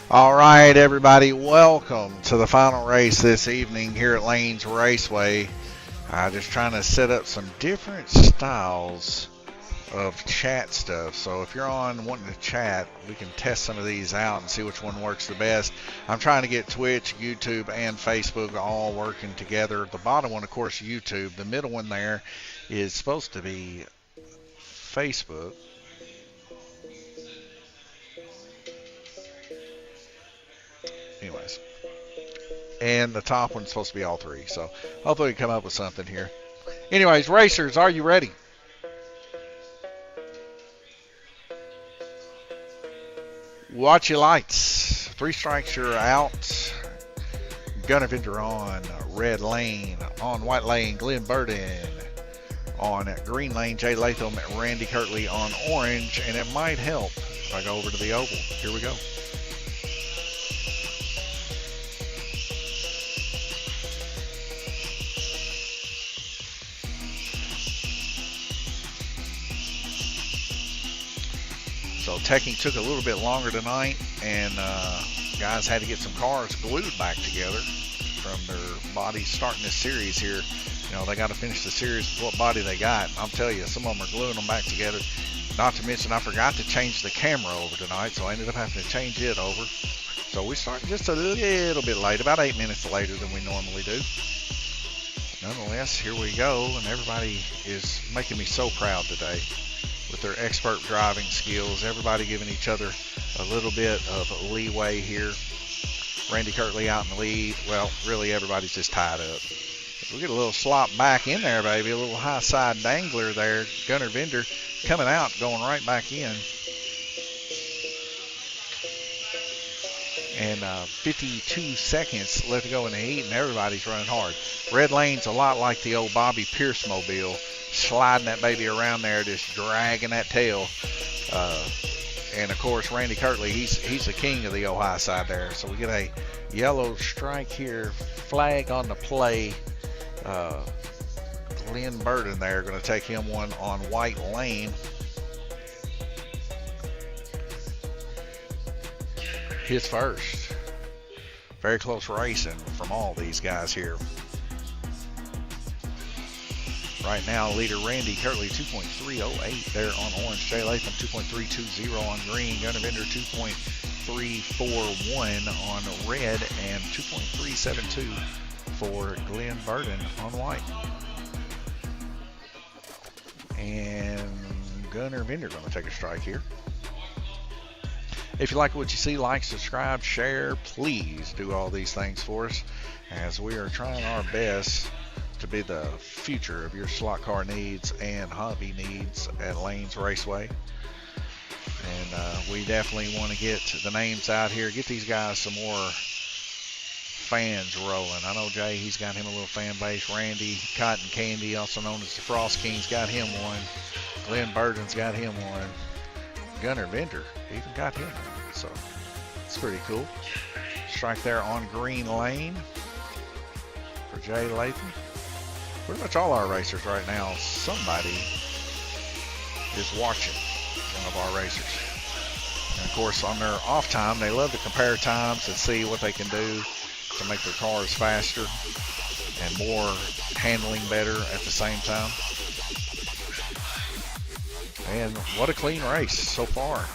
All right, everybody, welcome to the final race this evening here at Lane's Raceway. Just trying to set up some different styles of chat stuff. So if you're on wanting to chat, we can test some of these out and see which one works the best. I'm trying to get Twitch, YouTube, and Facebook all working together. The bottom one, of course, YouTube. The middle one there is supposed to be Facebook. Anyways. And the top one's supposed to be all three. So hopefully we can come up with something here. Anyways, racers, are you ready? Watch your lights. 3 strikes, you're out. Gunner Vendor on red lane. On white lane, Glenn Burden. On green lane, Jay Latham, Randy Kirtley on orange. And it might help if I go over to the oval. Here we go. So teching took a little bit longer tonight, and guys had to get some cars glued back together from their bodies starting this series here. You know, they got to finish the series with what body they got. I'll tell you, some of them are gluing them back together. Not to mention, I forgot to change the camera over tonight, so I ended up having to change it over. So we started just a little bit late, about 8 minutes later than we normally do. Nonetheless, here we go, and everybody is making me so proud today with their expert driving skills. Everybody giving each other a little bit of leeway here. Randy Kirtley out in the lead. Well, really everybody's just tied up. We get a little slop back in there, baby. A little high side dangler there. Gunner Vendor coming out, going right back in. And 52 seconds left to go in the heat, and everybody's running hard. Red lane's a lot like the old Bobby Pierce mobile, sliding that baby around there, just dragging that tail. And of course, Randy Kirtley, he's the king of the Ohio side there. So we get a yellow strike here, flag on the play. Glenn Burden there, going to take him one on white lane. His first. Very close racing from all these guys here. Right now, leader Randy Kirtley, 2.308 there on orange. Jay Latham, 2.320 on green. Gunner Vendor, 2.341 on red. And 2.372 for Glenn Burden on white. And Gunner Vendor going to take a strike here. If you like what you see, like, subscribe, share. Please do all these things for us as we are trying our best to be the future of your slot car needs and hobby needs at Lane's Raceway. And we definitely want to get the names out here, get these guys some more fans rolling. I know Jay, he's got him a little fan base. Randy Cotton Candy, also known as the Frost King's got him one. Glenn Burden's got him one. Gunner Vendor even got him one. So it's pretty cool. Strike there on green lane for Jay Latham. Pretty much all our racers right now, somebody is watching one of our racers. And of course, on their off time, they love to compare times and see what they can do to make their cars faster and more handling better at the same time. And what a clean race so far.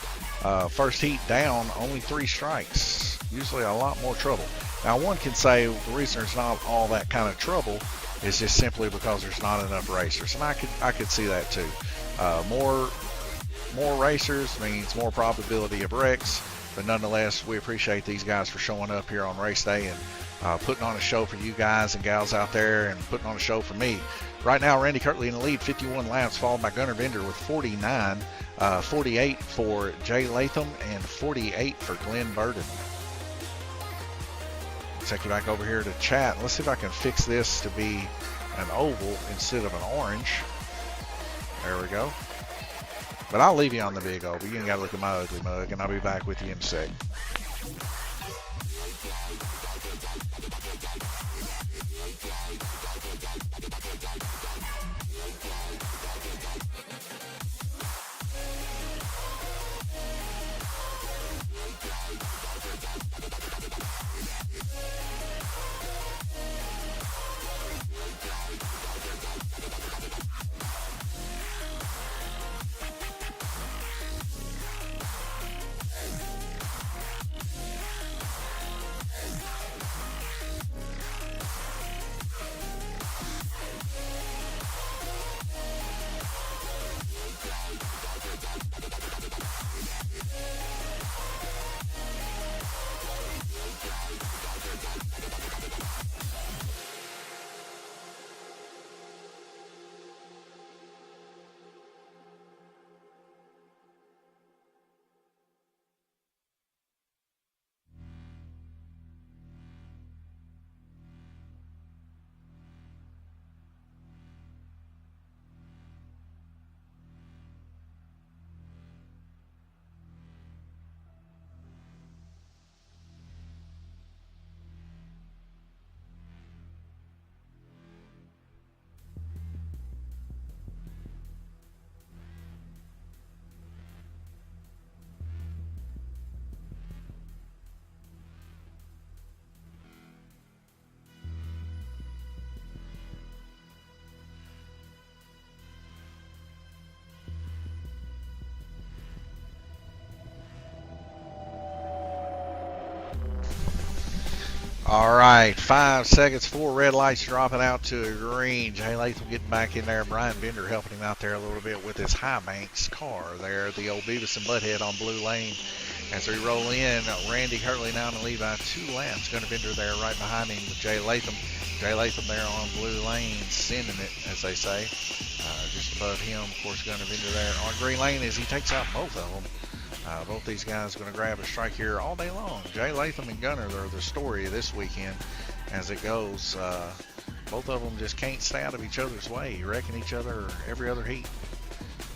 First heat down, only 3 strikes. Usually a lot more trouble. Now, one can say the reason there's not all that kind of trouble is just simply because there's not enough racers, and I could see that too. More racers means more probability of wrecks, but nonetheless, we appreciate these guys for showing up here on race day and putting on a show for you guys and gals out there, and putting on a show for me. Right now, Randy Kirtley in the lead, 51 laps, followed by Gunner Vendor with 49, 48 for Jay Latham, and 48 for Glenn Burden. Take you back over here to chat. Let's see if I can fix this to be an oval instead of an orange. There we go. But I'll leave you on the big oval. You ain't got to look at my ugly mug, and I'll be back with you in a sec. All right, 5 seconds, 4 red lights dropping out to a green. Jay Latham getting back in there. Brian Bender helping him out there a little bit with his High Banks car there. The old Beavis and Butthead on blue lane. As we roll in, Randy Kirtley now in the lead by 2 laps. Gunnar Bender there right behind him with Jay Latham. Jay Latham there on blue lane, sending it, as they say. Just above him, of course, Gunnar Bender there on green lane as he takes out both of them. Both these guys are going to grab a strike here all day long. Jay Latham and Gunnar are the story of this weekend as it goes. Both of them just can't stay out of each other's way, wrecking each other every other heat.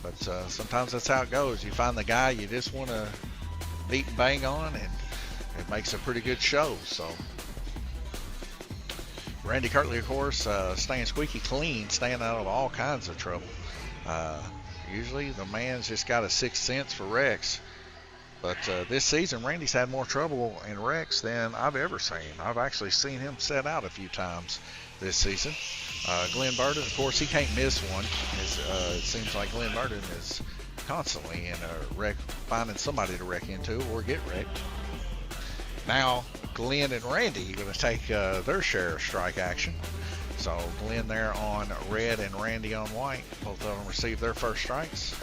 But sometimes that's how it goes. You find the guy you just want to beat and bang on, and it makes a pretty good show. So Randy Kirtley, of course, staying squeaky clean, staying out of all kinds of trouble. Usually the man's just got a sixth sense for wrecks. But this season, Randy's had more trouble in wrecks than I've ever seen. I've actually seen him set out a few times this season. Glenn Burden, of course, he can't miss one. It seems like Glenn Burden is constantly in a wreck, finding somebody to wreck into or get wrecked. Now, Glenn and Randy are going to take their share of strike action. So Glenn there on red and Randy on white. Both of them receive their first strikes.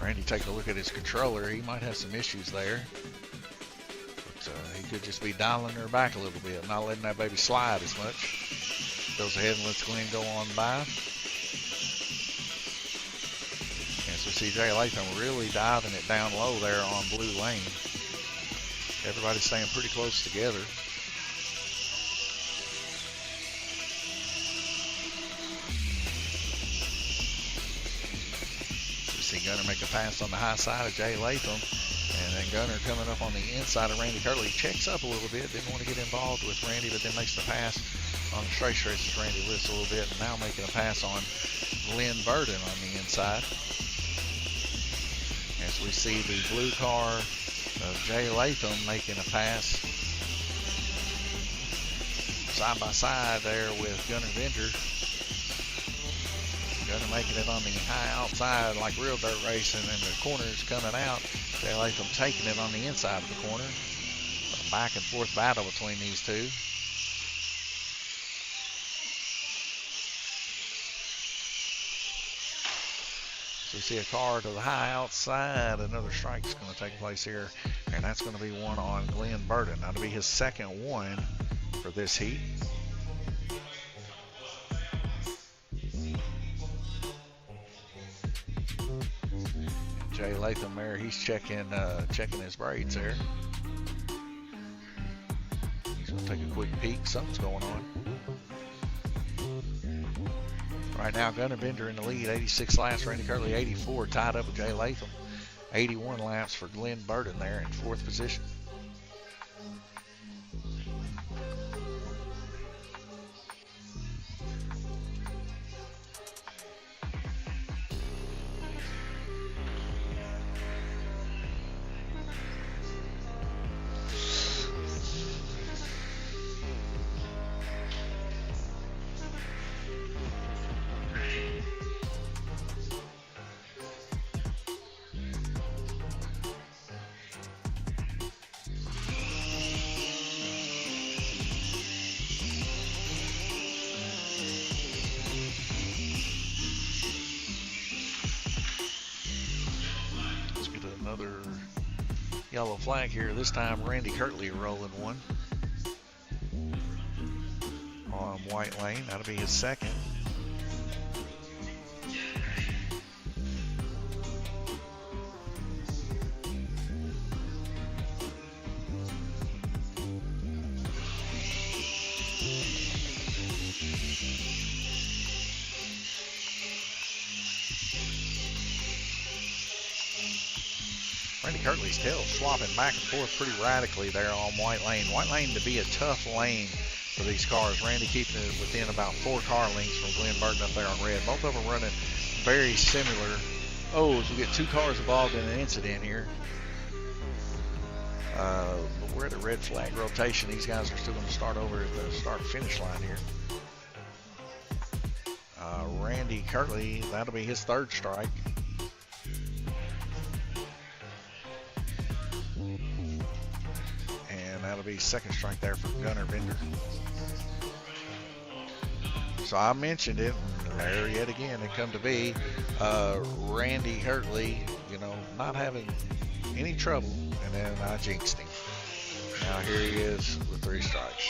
Randy, take a look at his controller. He might have some issues there. But he could just be dialing her back a little bit, not letting that baby slide as much. Goes ahead and lets Glenn go on by. As we see Jay Latham really diving it down low there on blue lane. Everybody's staying pretty close together. Gunnar make a pass on the high side of Jay Latham, and then Gunnar coming up on the inside of Randy Kirtley. Checks up a little bit, didn't want to get involved with Randy, but then makes the pass on the straight stretch as Randy lifts a little bit, and now making a pass on Glenn Burden on the inside. As we see the blue car of Jay Latham making a pass side by side there with Gunnar Bender. Gunnar making it on the high outside like real dirt racing, and the corners coming out. Jay Latham taking it on the inside of the corner. A back and forth battle between these two. So we see a car to the high outside. Another strike is going to take place here, and that's going to be one on Glenn Burden. That'll be his second one for this heat. Jay Latham there, he's checking his braids there. He's going to take a quick peek. Something's going on. Right now, Gunnar Bender in the lead, 86 laps. Randy Kirtley, 84, tied up with Jay Latham. 81 laps for Glenn Burden there in fourth position. Another yellow flag here. This time Randy Kirtley rolling one on white lane. That'll be his second. Randy Kirtley's tail swapping back and forth pretty radically there on white lane. White lane to be a tough lane for these cars. Randy keeping it within about 4 car lengths from Glenn Burden up there on red. Both of them running very similar. Oh, so we get 2 cars involved in an incident here. But we're at a red flag rotation. These guys are still going to start over at the start-finish line here. Randy Kirtley, that'll be his third strike. to be second strike there for Gunnar Bender. So I mentioned it, and there yet again it come to be. Randy Hurtley, you know, not having any trouble, and then I jinxed him. Now here he is with 3 strikes.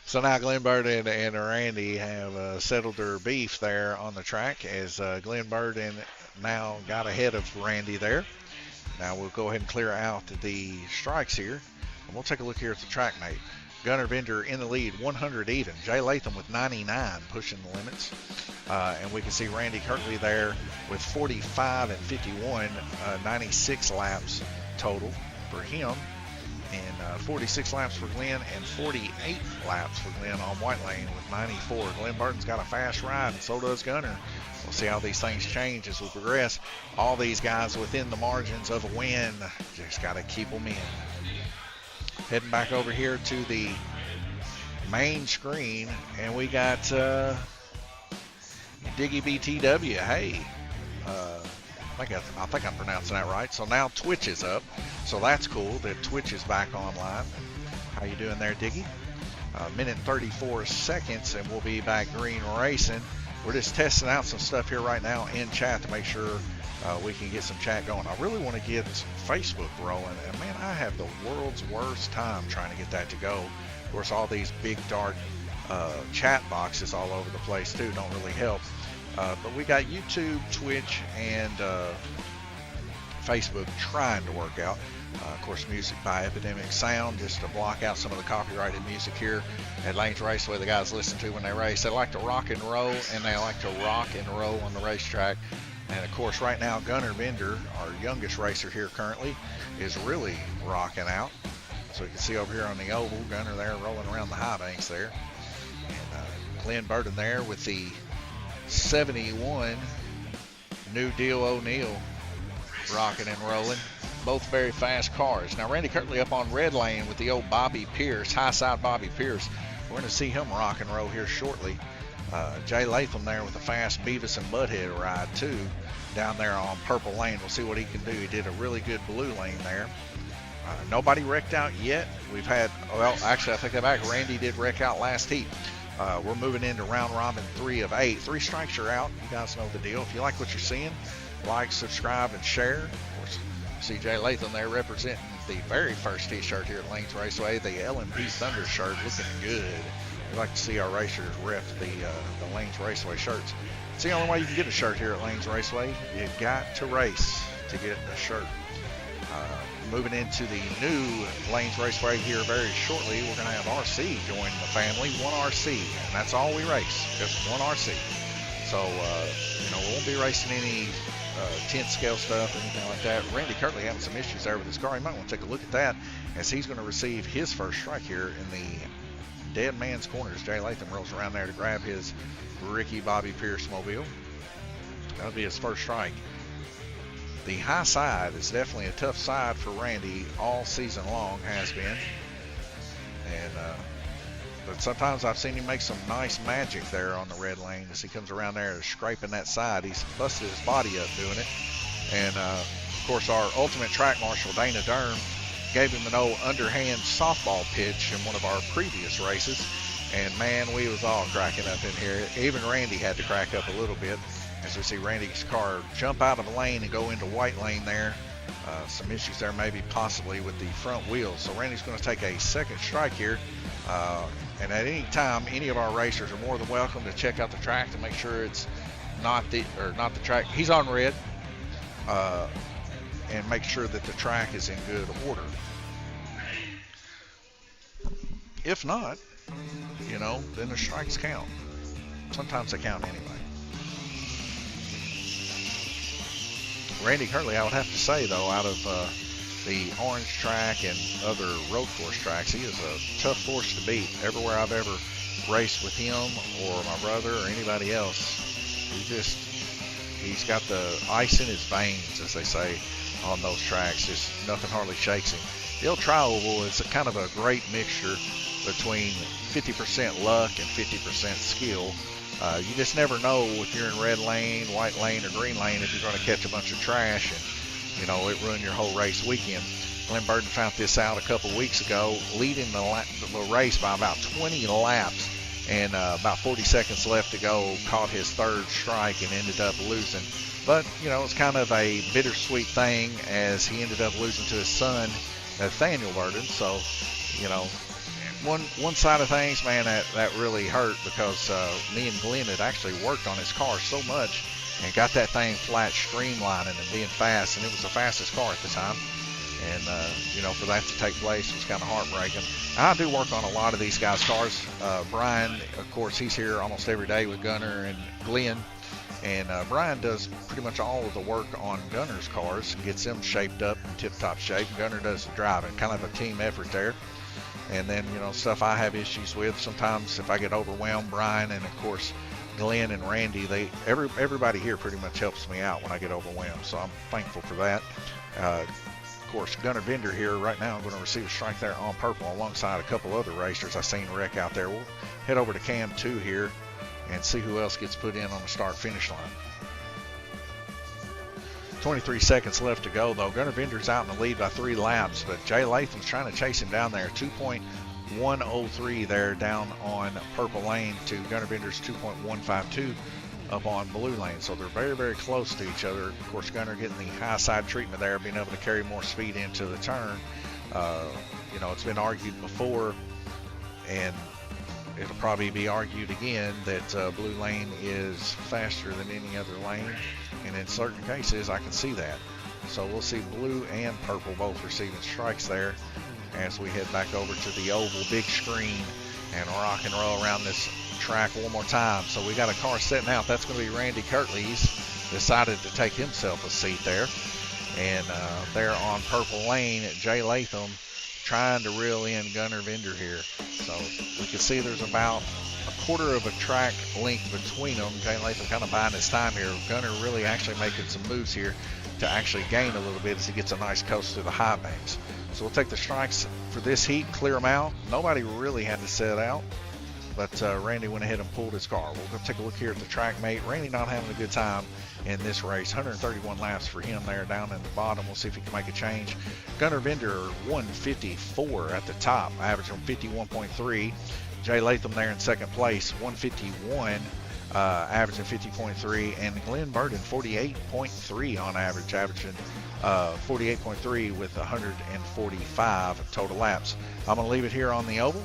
So now Glenn Burden and Randy have settled their beef there on the track, as Glenn Burden now got ahead of Randy there. Now we'll go ahead and clear out the strikes here, and we'll take a look here at the track mate. Gunnar Bender in the lead, 100 even. Jay Latham with 99 pushing the limits. And we can see Randy Kirtley there with 45 and 51, 96 laps total for him. And 46 laps for Glenn and 48 laps for Glenn on White Lane with 94. Glenn Burton's got a fast ride, and so does Gunnar. We'll see how these things change as we progress. All these guys within the margins of a win. Just got to keep them in. Heading back over here to the main screen, and we got Diggy BTW. Hey, I think I'm pronouncing that right. So now Twitch is up, so that's cool that Twitch is back online. How you doing there, Diggy? Minute and 34 seconds, and we'll be back green racing. We're just testing out some stuff here right now in chat to make sure we can get some chat going. I really want to get Facebook rolling, and man, I have the world's worst time trying to get that to go. Of course, all these big dark chat boxes all over the place too don't really help. But we got YouTube, Twitch, and Facebook trying to work out. Of course, music by Epidemic Sound, just to block out some of the copyrighted music here at Lanes Raceway the guys listen to when they race. They like to rock and roll, and they like to rock and roll on the racetrack. And of course, right now, Gunnar Bender, our youngest racer here currently, is really rocking out. So you can see over here on the oval, Gunnar there rolling around the high banks there. And Glenn Burton there with the 71 New Deal O'Neill rocking and rolling. Both very fast cars. Now Randy Kirtley up on red lane with the old Bobby Pierce, high side Bobby Pierce. We're going to see him rock and roll here shortly. Jay Latham there with a fast Beavis and Butthead ride too down there on purple lane. We'll see what he can do. He did a really good blue lane there. Nobody wrecked out yet. We've had, well, actually I take that back. Randy did wreck out last heat. We're moving into round robin 3 of 8. 3 strikes are out. You guys know the deal. If you like what you're seeing, like, subscribe, and share. Of course, see Jay Latham there representing the very first t-shirt here at Lanes Raceway, the LMP Thunder shirt, looking good. We like to see our racers rep the Lanes Raceway shirts. It's the only way you can get a shirt here at Lanes Raceway. You got to race to get a shirt. Moving into the new Lanes Raceway here very shortly, we're going to have RC join the family. 1 RC, and that's all we race, just 1 RC. So, we won't be racing any 10th scale stuff or anything like that. Randy Kirtley having some issues there with his car. You might want to take a look at that, as he's going to receive his first strike here in the dead man's corner as Jay Latham rolls around there to grab his Ricky Bobby Pierce mobile. That'll be his first strike. The high side is definitely a tough side for Randy all season long, has been. And but sometimes I've seen him make some nice magic there on the red lane as he comes around there scraping that side. He's busted his body up doing it. And of course, our ultimate track marshal, Dana Durham, gave him an old underhand softball pitch in one of our previous races. And man, we was all cracking up in here. Even Randy had to crack up a little bit as we see Randy's car jump out of the lane and go into white lane there. Some issues there maybe possibly with the front wheels. So Randy's going to take a second strike here. And at any time, any of our racers are more than welcome to check out the track to make sure it's not the track. He's on red. And make sure that the track is in good order. If not, then the strikes count. Sometimes they count anyway. Randy Kirtley, I would have to say, though, out of the orange track and other road course tracks, he is a tough force to beat. Everywhere I've ever raced with him or my brother or anybody else, he's got the ice in his veins, as they say, on those tracks. Just nothing hardly shakes him. The old tri-oval is a kind of a great mixture between 50% luck and 50% skill. You just never know if you're in red lane, white lane, or green lane if you're going to catch a bunch of trash and, it ruin your whole race weekend. Glenn Burden found this out a couple weeks ago, leading the race by about 20 laps, and about 40 seconds left to go, caught his third strike and ended up losing. But, you know, it's kind of a bittersweet thing as he ended up losing to his son, Nathaniel Burden. So, you know, one side of things, man, that really hurt, because me and Glenn had actually worked on his car so much and got that thing flat streamlining and being fast, and it was the fastest car at the time. And, you know, for that to take place was kind of heartbreaking. I do work on a lot of these guys' cars. Brian, of course, he's here almost every day with Gunner and Glenn. And Brian does pretty much all of the work on Gunner's cars and gets them shaped up in tip-top shape. Gunner does the driving, kind of a team effort there. And then, you know, stuff I have issues with, sometimes if I get overwhelmed, Brian and, of course, Glenn and Randy, everybody here pretty much helps me out when I get overwhelmed. So I'm thankful for that. Of course, Gunnar Bender here right now, I'm going to receive a strike there on purple alongside a couple other racers I seen wreck out there. We'll head over to Cam 2 here and see who else gets put in on the start-finish line. 23 seconds left to go, though. Gunnar Bender's out in the lead by 3 laps, but Jay Latham's trying to chase him down there. 2.103 there down on purple lane to Gunnar Bender's 2.152 up on blue lane. So they're very, very close to each other. Of course, Gunnar getting the high side treatment there, being able to carry more speed into the turn. You know, it's been argued before, and it'll probably be argued again, that blue lane is faster than any other lane, and in certain cases I can see that. So we'll see blue and purple both receiving strikes there as we head back over to the oval big screen and rock and roll around this track one more time. So we got a car setting out. That's going to be Randy Kirtley. He's decided to take himself a seat there, and there on purple lane, Jay Latham trying to reel in Gunnar Bender here. So we can see there's about a quarter of a track length between them. Jay Latham kind of buying his time here. Gunnar really actually making some moves here to actually gain a little bit as he gets a nice coast through the high banks. So we'll take the strikes for this heat, clear them out. Nobody really had to set out, but Randy went ahead and pulled his car. We'll go take a look here at the track mate. Randy not having a good time in this race. 131 laps for him there down in the bottom. We'll see if he can make a change. Gunnar Bender 154 at the top, averaging 51.3. Jay Latham there in second place, 151, averaging 50.3, and Glenn Burden 48.3 on average, averaging 48.3 with 145 total laps. I'm going to leave it here on the oval,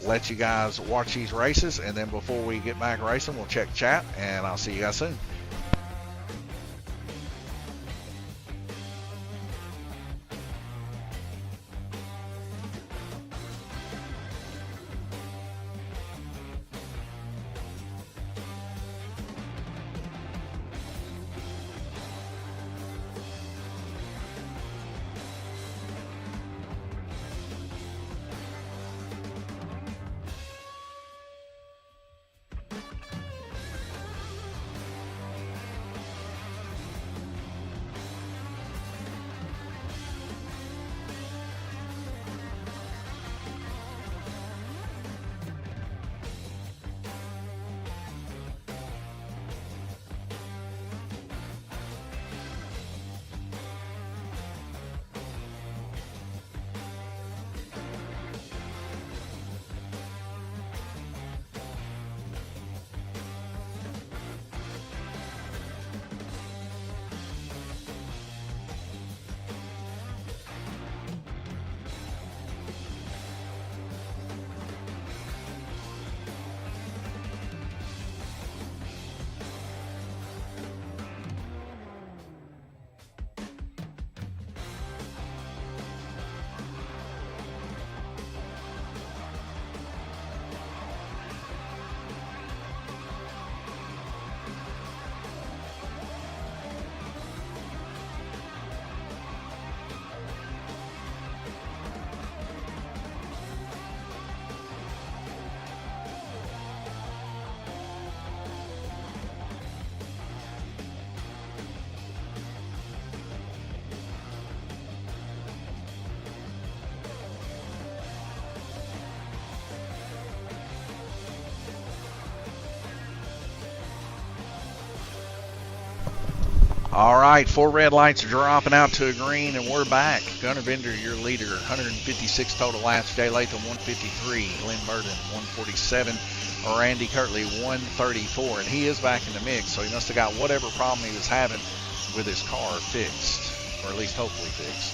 let you guys watch these races, and then before we get back racing, we'll check chat, and I'll see you guys soon. All right, 4 red lights are dropping out to a green, and we're back. Gunnar Bender, your leader, 156 total laps. Jay Latham, 153. Glenn Burden, 147. Randy Kirtley, 134. And he is back in the mix, so he must have got whatever problem he was having with his car fixed, or at least hopefully fixed.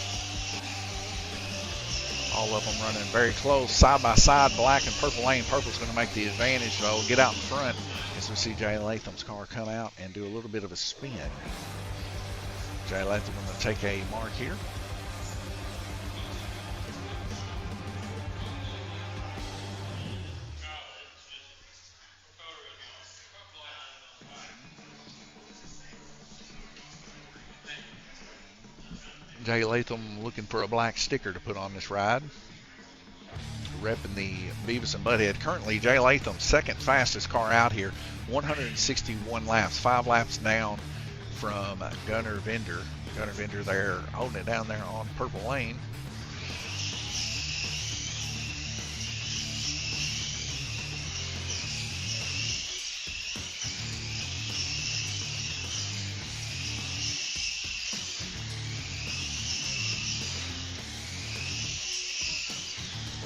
All of them running very close, side by side, black and purple lane. Purple's going to make the advantage, though. Get out in front as we see Jay Latham's car come out and do a little bit of a spin. Jay Latham going to take a mark here. Jay Latham looking for a black sticker to put on this ride. Repping the Beavis and Butthead. Currently, Jay Latham's second fastest car out here. 161 laps, 5 laps down from Gunnar Bender. Gunnar Bender there, holding it down there on purple lane.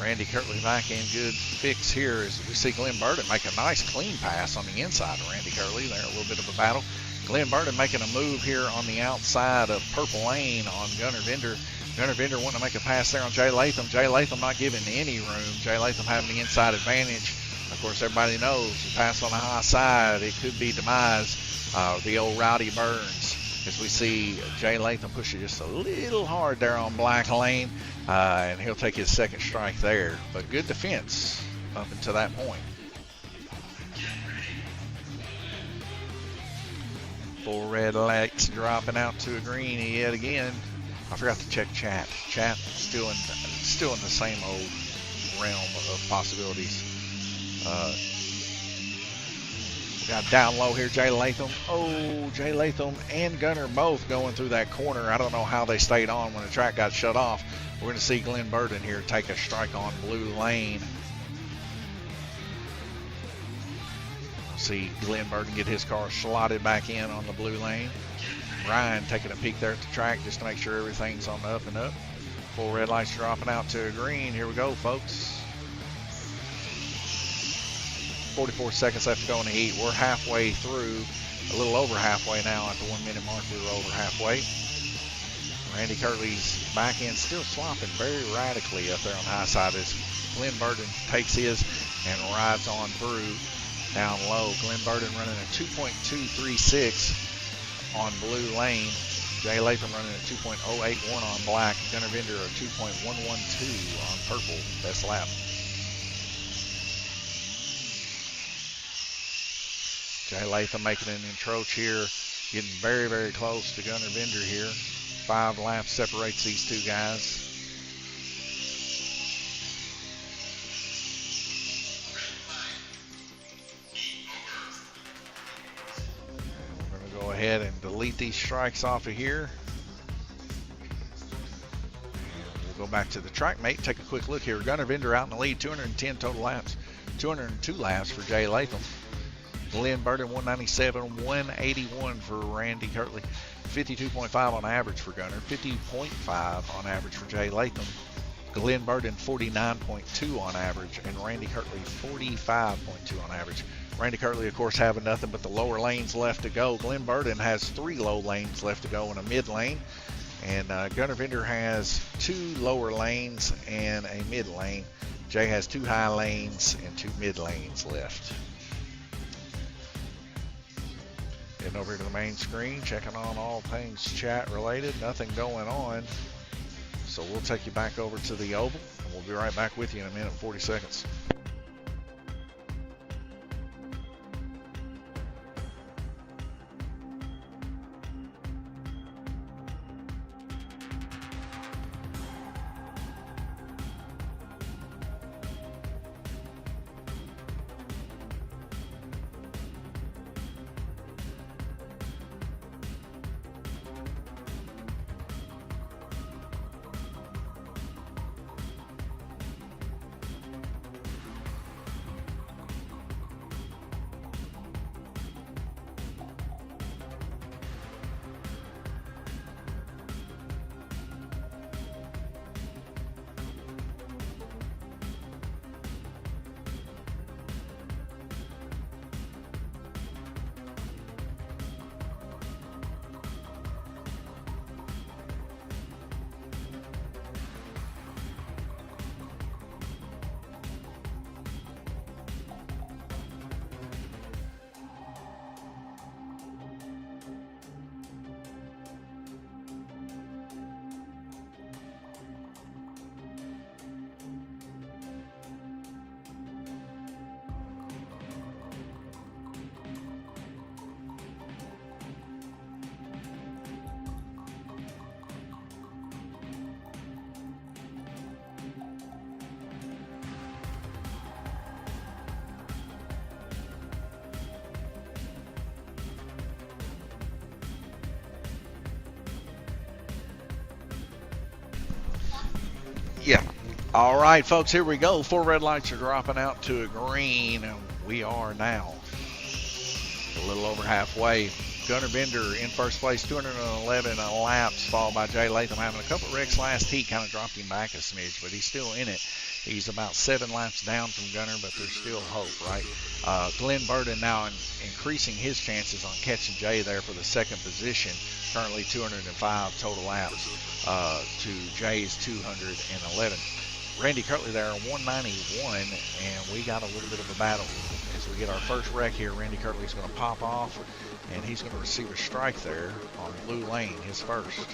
Randy Kirtley back in good fix here as we see Glenn Burden make a nice clean pass on the inside of Randy Kirtley. There, a little bit of a battle. Glenn Burden making a move here on the outside of purple lane on Gunnar Bender. Gunnar Bender wanting to make a pass there on Jay Latham. Jay Latham not giving any room. Jay Latham having the inside advantage. Of course, everybody knows you pass on the high side, it could be demise. The old Rowdy Burns. As we see Jay Latham push it just a little hard there on black lane, and he'll take his second strike there. But good defense up until that point. 4 red lights dropping out to a green yet again. I forgot to check chat. Chat still in the same old realm of possibilities. Got down low here, Jay Latham. Oh, Jay Latham and Gunnar both going through that corner. I don't know how they stayed on when the track got shut off. We're going to see Glenn Burden here take a strike on blue lane. See Glenn Burden get his car slotted back in on the blue lane. Ryan taking a peek there at the track just to make sure everything's on the up and up. 4 red lights dropping out to a green. Here we go, folks. 44 seconds left to go in the heat. We're halfway through, a little over halfway now. At the 1 minute mark, we were over halfway. Randy Kirtley's back end still swapping very radically up there on the high side as Glenn Burden takes his and rides on through down low. Glenn Burden running a 2.236 on blue lane. Jay Latham running a 2.081 on black. Gunnar Bender a 2.112 on purple. Best lap. Jay Latham making an encroach here, getting very, very close to Gunnar Bender here. 5 laps separates these two guys. We're going to go ahead and delete these strikes off of here. And we'll go back to the track mate, take a quick look here. Gunnar Bender out in the lead, 210 total laps, 202 laps for Jay Latham. Glenn Burden 197, 181 for Randy Kirtley, 52.5 on average for Gunnar, 50.5 on average for Jay Latham. Glenn Burden 49.2 on average, and Randy Kirtley 45.2 on average. Randy Kirtley, of course, having nothing but the lower lanes left to go. Glenn Burden has 3 low lanes left to go in a mid lane, and Gunnar Bender has 2 lower lanes and a mid lane. Jay has 2 high lanes and 2 mid lanes left. Getting over to the main screen, checking on all things chat related. Nothing going on. So we'll take you back over to the oval, and we'll be right back with you in a minute and 40 seconds. Yeah. All right, folks, here we go. 4 red lights are dropping out to a green. We are now a little over halfway. Gunnar Bender in first place, 211 laps, followed by Jay Latham having a couple of wrecks last heat, kind of dropped him back a smidge, but he's still in it. He's about 7 laps down from Gunnar, but there's still hope, right? Glenn Burden now increasing his chances on catching Jay there for the second position, currently 205 total laps to Jay's 211. Randy Kirtley there, 191, and we got a little bit of a battle. As we get our first wreck here, Randy Kirtley's going to pop off, and he's going to receive a strike there on blue lane, his first.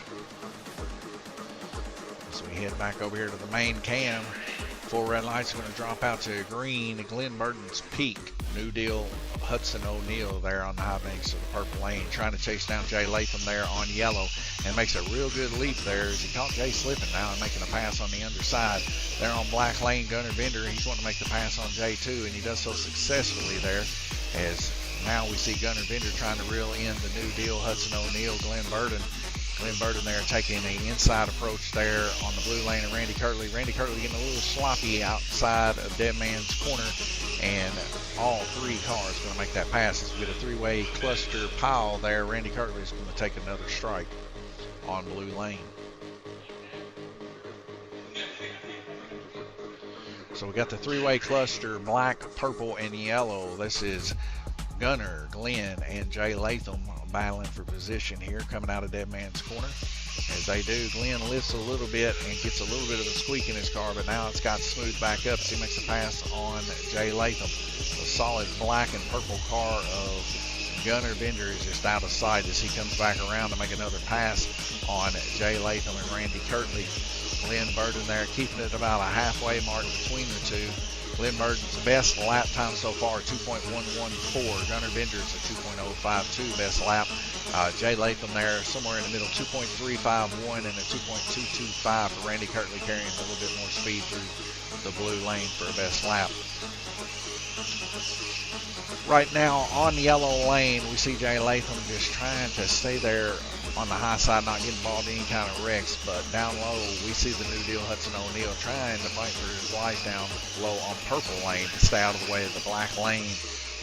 So we head back over here to the main cam. 4 red lights are going to drop out to green. Glenn Burden's Peak, New Deal, Hudson O'Neill there on the high banks of the purple lane, trying to chase down Jay Latham there on yellow, and makes a real good leap there as he caught Jay slipping now and making a pass on the underside. There on black lane, Gunnar Bender, he's wanting to make the pass on Jay too, and he does so successfully there, as now we see Gunnar Bender trying to reel in the New Deal, Hudson O'Neill, Glenn Burden. Glenn Burden there taking an inside approach there on the blue lane of Randy Kirtley. Randy Kirtley getting a little sloppy outside of Dead Man's Corner, and all 3 cars going to make that pass. As we get a 3-way cluster pile there, Randy Kirtley is going to take another strike on blue lane. So we got the 3-way cluster, black, purple, and yellow. This is Gunnar, Glenn, and Jay Latham battling for position here coming out of Dead Man's Corner. As they do, Glenn lifts a little bit and gets a little bit of a squeak in his car, but now it's got smooth back up as he makes a pass on Jay Latham. The solid black and purple car of Gunnar Bender is just out of sight as he comes back around to make another pass on Jay Latham and Randy Kirtley. Glenn Burden there keeping it about a halfway mark between the two. Glenn Burden's best lap time so far, 2.114. Gunnar Bender's a 2.052 best lap. Jay Latham there somewhere in the middle, 2.351 and a 2.225 for Randy Kirtley, carrying a little bit more speed through the blue lane for a best lap. Right now on the yellow lane, we see Jay Latham just trying to stay there on the high side, not getting involved in any kind of wrecks, but down low we see the New Deal Hudson O'Neill trying to fight for his life down low on purple lane to stay out of the way of the black lane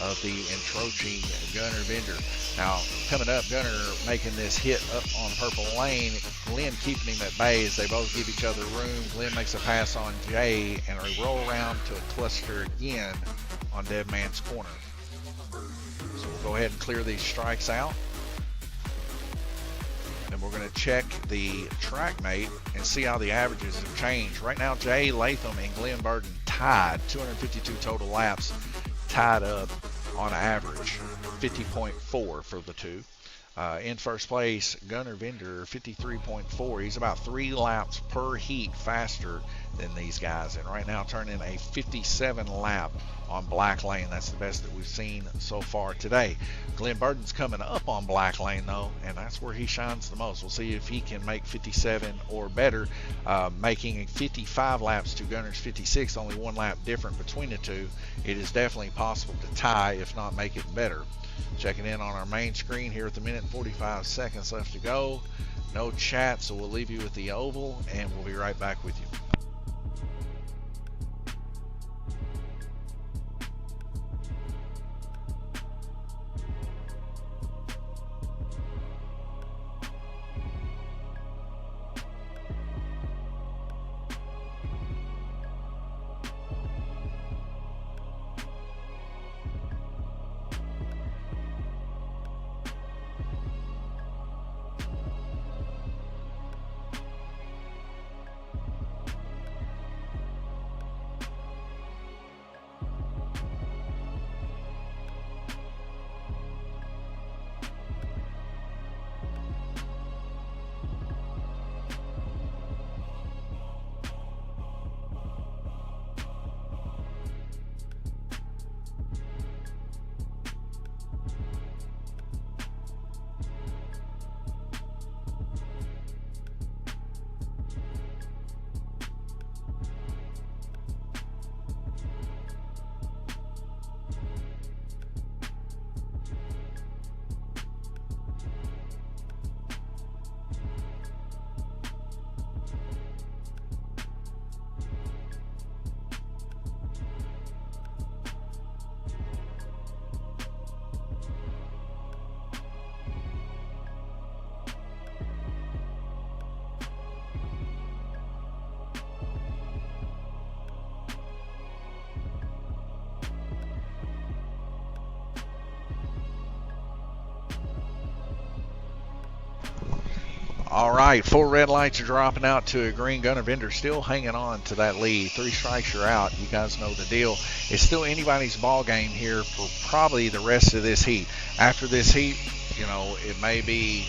of the encroaching Gunnar Bender. Now coming up, Gunnar making this hit up on purple lane, Glenn keeping him at bay as they both give each other room. Glenn makes a pass on Jay and we roll around to a cluster again on Dead Man's Corner. So we'll go ahead and clear these strikes out. And we're going to check the track mate and see how the averages have changed. Right now, Jay Latham and Glenn Burden tied, 252 total laps, tied up on average, 50.4 for the two. In first place, Gunnar Bender, 53.4. He's about 3 laps per heat faster than these guys. And right now, turning a 57 lap on black lane. That's the best that we've seen so far today. Glenn Burden's coming up on black lane though, and that's where he shines the most. We'll see if he can make 57 or better, making 55 laps to Gunnar's 56, only 1 lap different between the two. It is definitely possible to tie, if not make it better. Checking in on our main screen here with 1 minute and 45 seconds left to go. No chat, so we'll leave you with the oval and we'll be right back with you. All right, 4 red lights are dropping out to a green. Gunner Vendor still hanging on to that lead. 3 strikes, you're out. You guys know the deal. It's still anybody's ball game here for probably the rest of this heat. After this heat, you know, it may be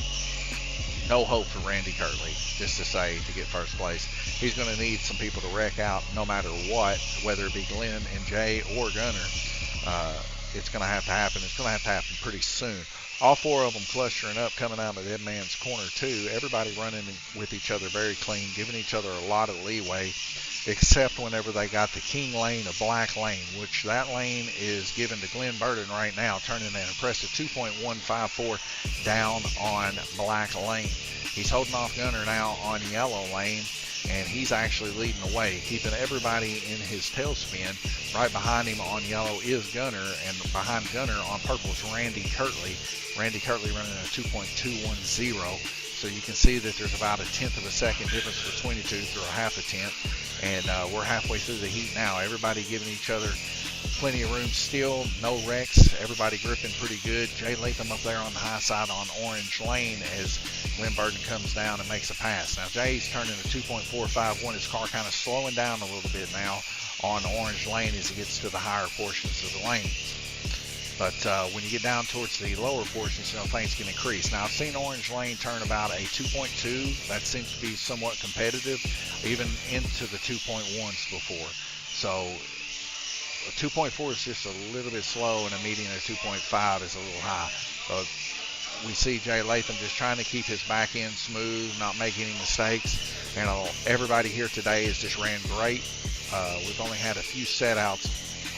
no hope for Randy Kirtley, just to say, to get first place. He's going to need some people to wreck out no matter what, whether it be Glenn and Jay or Gunner. It's going to have to happen. It's going to have to happen pretty soon. All 4 of them clustering up, coming out of Dead Man's Corner, too. Everybody running with each other very clean, giving each other a lot of leeway, except whenever they got the King Lane, a black lane, which that lane is given to Glenn Burden right now, turning an impressive 2.154 down on black lane. He's holding off Gunner now on yellow lane, and he's actually leading the way, keeping everybody in his tailspin. Right behind him on yellow is Gunner, and behind Gunner on purple is Randy Kirtley. Randy Kirtley running a 2.210, so you can see that there's about a tenth of a second difference between the two, through a half a tenth, and we're halfway through the heat now. Everybody giving each other plenty of room still, no wrecks, everybody gripping pretty good. Jay Latham up there on the high side on orange lane as Glenn Burden comes down and makes a pass. Now Jay's turning a 2.451. His car kind of slowing down a little bit now on orange lane as he gets to the higher portions of the lane. But when you get down towards the lower portions, you know, things can increase. Now, I've seen orange lane turn about a 2.2. That seems to be somewhat competitive, even into the 2.1s before. So a 2.4 is just a little bit slow, and a median of 2.5 is a little high. So we see Jay Latham just trying to keep his back end smooth, not make any mistakes. And everybody here today has just ran great. We've only had a few setouts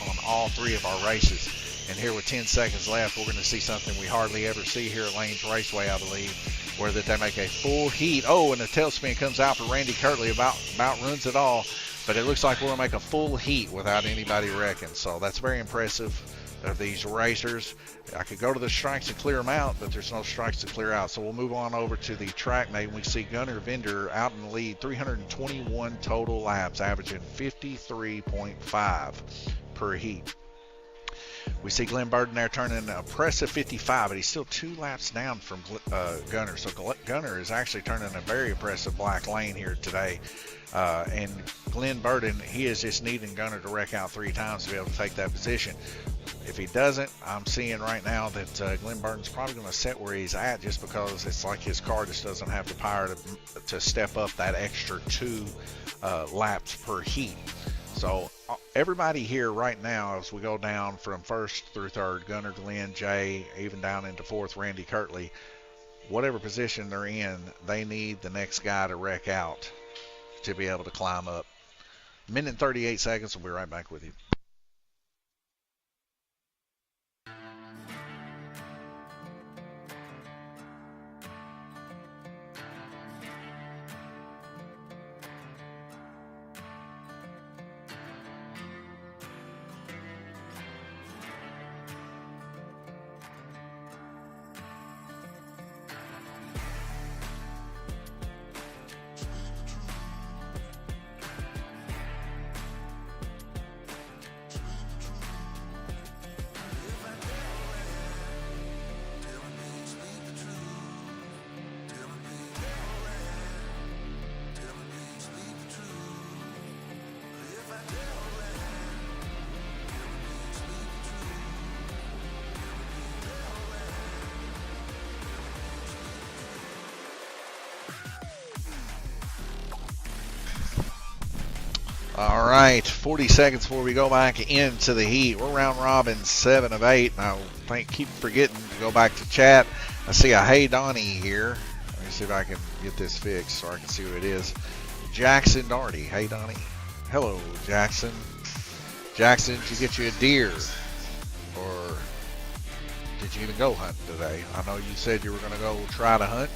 on all 3 of our races. And here with 10 seconds left, we're going to see something we hardly ever see here at Lanes Raceway, I believe, where that they make a full heat. Oh, and the tailspin comes out for Randy Kirtley, about runs it all. But it looks like we're going to make a full heat without anybody wrecking. So that's very impressive of these racers. I could go to the strikes and clear them out, but there's no strikes to clear out. So we'll move on over to the track mate. We see Gunner Vendor out in the lead, 321 total laps, averaging 53.5 per heat. We see Glenn Burden there turning an impressive 55, but he's still 2 laps down from Gunner. So Gunner is actually turning a very impressive black lane here today. And Glenn Burden, he is just needing Gunner to wreck out 3 times to be able to take that position. If he doesn't, I'm seeing right now that Glenn Burden's probably going to sit where he's at, just because it's like his car just doesn't have the power to step up that extra 2 laps per heat. So everybody here right now, as we go down from 1st through 3rd, Gunner, Glenn, Jay, even down into 4th, Randy Kirtley, whatever position they're in, they need the next guy to wreck out to be able to climb up. 1minute and 38 seconds. We'll be right back with you. All right, 40 seconds before we go back into the heat. We're round robin 7 of 8. And I keep forgetting to go back to chat. I see a Hey Donnie here. Let me see if I can get this fixed so I can see who it is. Jackson Darty. Hey Donnie. Hello, Jackson. Jackson, did you get you a deer? Or did you even go hunting today? I know you said you were going to go try to hunt.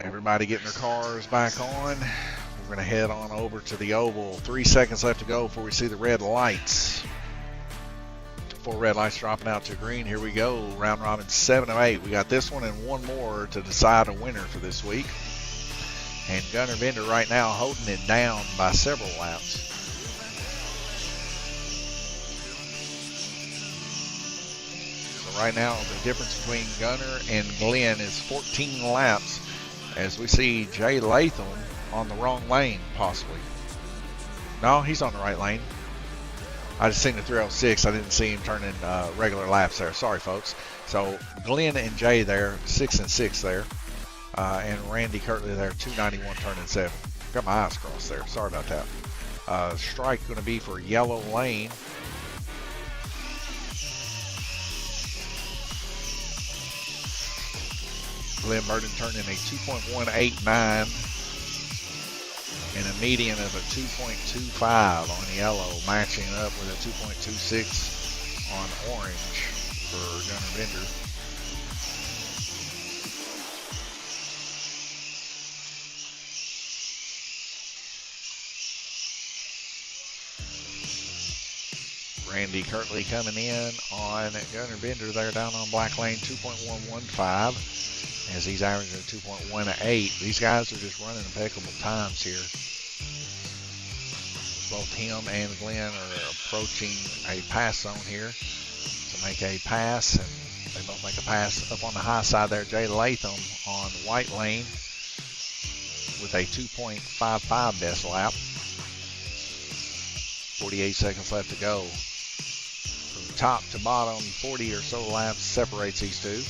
Everybody getting their cars back on. We're going to head on over to the oval. 3 seconds left to go before we see the red lights. 4 red lights dropping out to green. Here we go. Round robin 7 of 8. We got this one and one more to decide a winner for this week. And Gunner Vendor right now holding it down by several laps. right now the difference between Gunner and Glenn is 14 laps, as we see Jay Latham on the wrong lane, possibly. No, he's on the right lane. I just seen the 306. I didn't see him turning regular laps there. Sorry, folks. So Glenn and Jay there, 6 and 6 there, and Randy Kirtley there, 291 turning 7. Got my eyes crossed there. Sorry about that. Strike going to be for yellow lane. Glenn Burton turning a 2.189 and a median of a 2.25 on yellow, matching up with a 2.26 on orange for Gunner Bender. Randy Kirtley coming in on Gunner Bender there down on black lane, 2.115. As he's averaging 2.18. These guys are just running impeccable times here. Both him and Glenn are approaching a pass zone here to make a pass, and they both make a pass up on the high side there. Jay Latham on white lane with a 2.55 best lap. 48 seconds left to go. From top to bottom, 40 or so laps separates these two.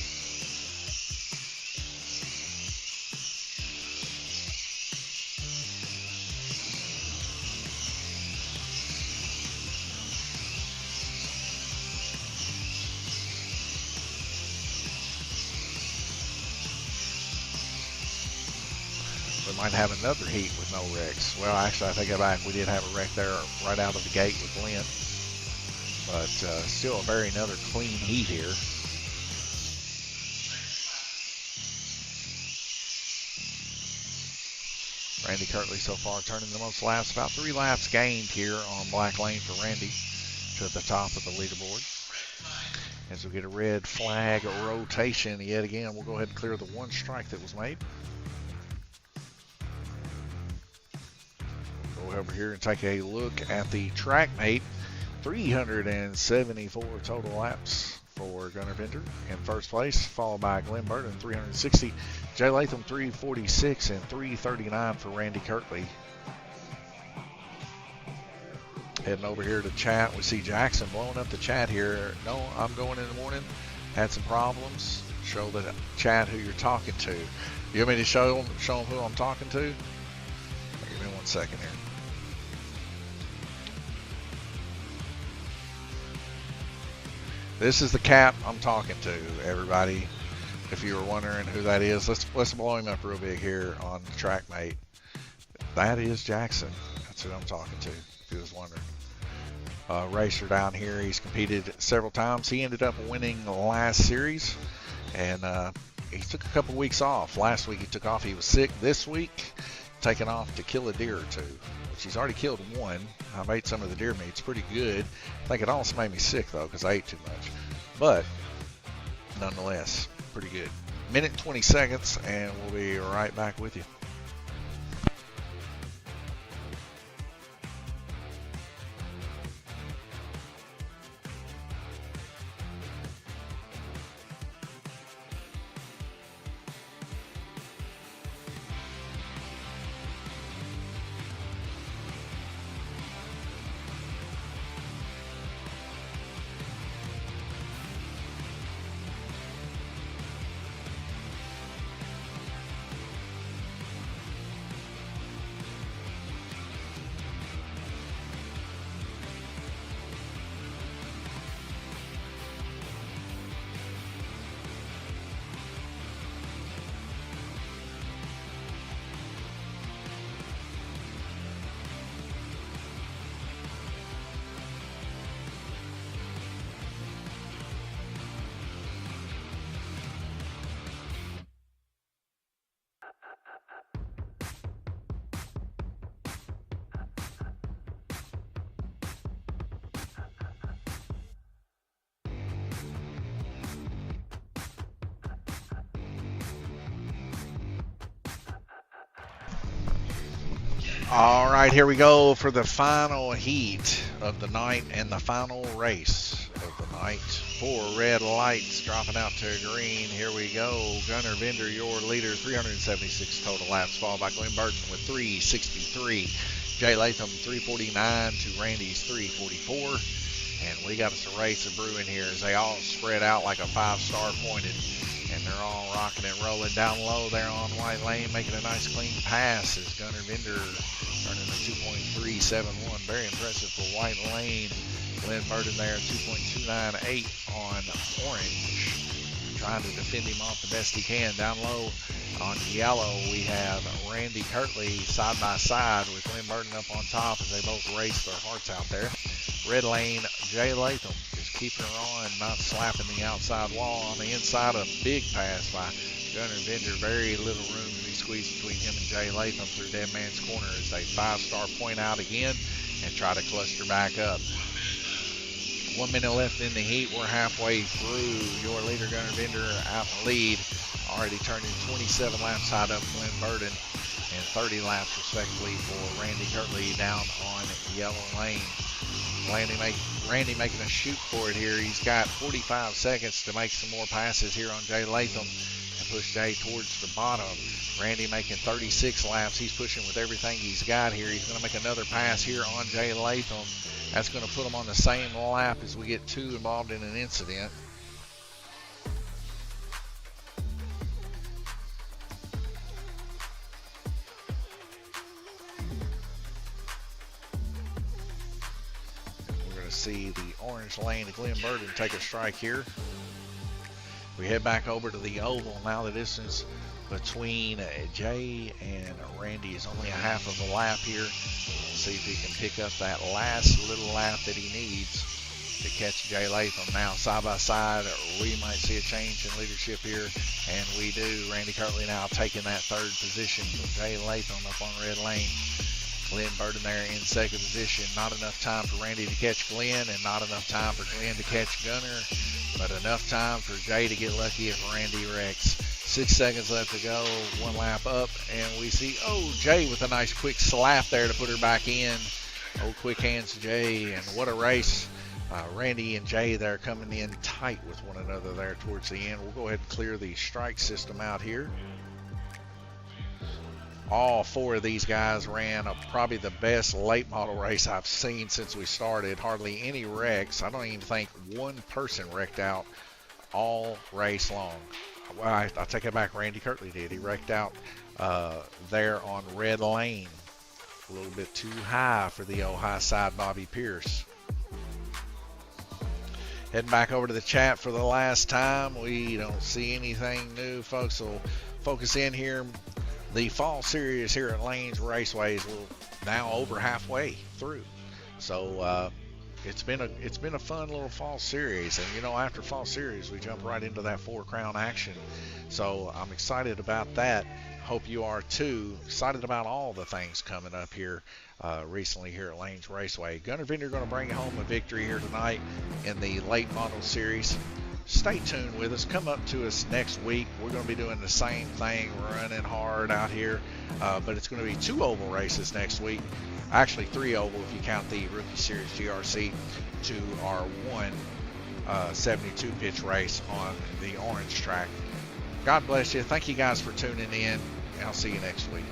Might have another heat with no wrecks. Well, actually, I take it back. We did have a wreck there right out of the gate with Glenn, but still another clean heat here. Randy Kirtley so far turning the most laps, about 3 laps gained here on black lane for Randy to the top of the leaderboard. As we get a red flag rotation yet again, we'll go ahead and clear the one strike that was made. Over here and take a look at the track mate. 374 total laps for Gunner Bender in first place, followed by Glenn Burton, 360. Jay Latham, 346, and 339 for Randy Kirtley. Heading over here to chat, we see Jackson blowing up the chat here. No, I'm going in the morning. Had some problems. Show the chat who you're talking to. You want me to show them who I'm talking to? Give me 1 second here. This is the cat I'm talking to, everybody. If you were wondering who that is, let's blow him up real big here on the track mate. That is Jackson. That's who I'm talking to, if you was wondering. Racer down here, he's competed several times. He ended up winning the last series, and he took a couple weeks off. Last week he took off. He was sick. This week, taking off to kill a deer or two. He's already killed one. I've ate some of the deer meat. It's pretty good. I think it almost made me sick, though, because I ate too much. But, nonetheless, pretty good. Minute 20 seconds, and we'll be right back with you. All right, here we go for the final heat of the night and the final race of the tonight. 4 red lights dropping out to green. Here we go. Gunner Bender, your leader, 376 total laps, followed by Glenn Burton with 363. Jay Latham, 349 to Randy's 344. And we got us a race of brewing here as they all spread out like a 5-star pointed. And they're all rocking and rolling down low there on White Lane, making a nice clean pass as Gunner Bender turning a 2.371. Very impressive for White Lane. Glenn Burton there, 2.298 on Orange. Trying to defend him off the best he can. Down low on yellow, we have Randy Kirtley side by side with Glenn Burton up on top as they both race their hearts out there. Red Lane, Jay Latham is keeping her on, not slapping the outside wall. On the inside, a big pass by Gunner Bender. Very little room to be squeezed between him and Jay Latham through Dead Man's Corner as they 5-star point out again and try to cluster back up. 1 minute left in the heat. We're halfway through. Your leader, Gunner Bender, out in the lead. Already turning 27 laps high up Glenn Burton and 30 laps respectively for Randy Kirtley down on yellow lane. Randy making a shoot for it here. He's got 45 seconds to make some more passes here on Jay Latham and push Jay towards the bottom. Randy making 36 laps. He's pushing with everything he's got here. He's going to make another pass here on Jay Latham. That's going to put him on the same lap as we get 2 involved in an incident. See the orange lane of Glenn Burton take a strike here. We head back over to the oval. Now the distance between Jay and Randy is only a half of a lap here. See if he can pick up that last little lap that he needs to catch Jay Latham. Now side by side, we might see a change in leadership here, and we do. Randy Kirtley now taking that 3rd position from Jay Latham up on red lane. Glenn Burton there in 2nd position. Not enough time for Randy to catch Glenn and not enough time for Glenn to catch Gunner, but enough time for Jay to get lucky if Randy wrecks. 6 seconds left to go, 1 lap up, and we see, Jay with a nice quick slap there to put her back in. Quick hands Jay, and what a race. Randy and Jay there coming in tight with one another there towards the end. We'll go ahead and clear the strike system out here. All 4 of these guys ran probably the best late model race I've seen since we started. Hardly any wrecks. I don't even think one person wrecked out all race long. Well, I take it back. Randy Kirtley did. He wrecked out there on red lane. A little bit too high for the old high side Bobby Pierce. Heading back over to the chat for the last time. We don't see anything new, folks. So focus in here. The fall series here at Lanes Raceways will now over halfway through. So it's been a fun little fall series, and after fall series we jump right into that 4 crown action. So I'm excited about that. Hope you are too. Excited about all the things coming up here recently here at Lanes Raceway. Gunner Bender going to bring home a victory here tonight in the late model series. Stay tuned with us. Come up to us next week. We're going to be doing the same thing, running hard out here, but it's going to be 2 oval races next week. Actually 3 oval if you count the Rookie Series GRC to our 1 72 pitch race on the orange track. God bless you. Thank you guys for tuning in. I'll see you next week.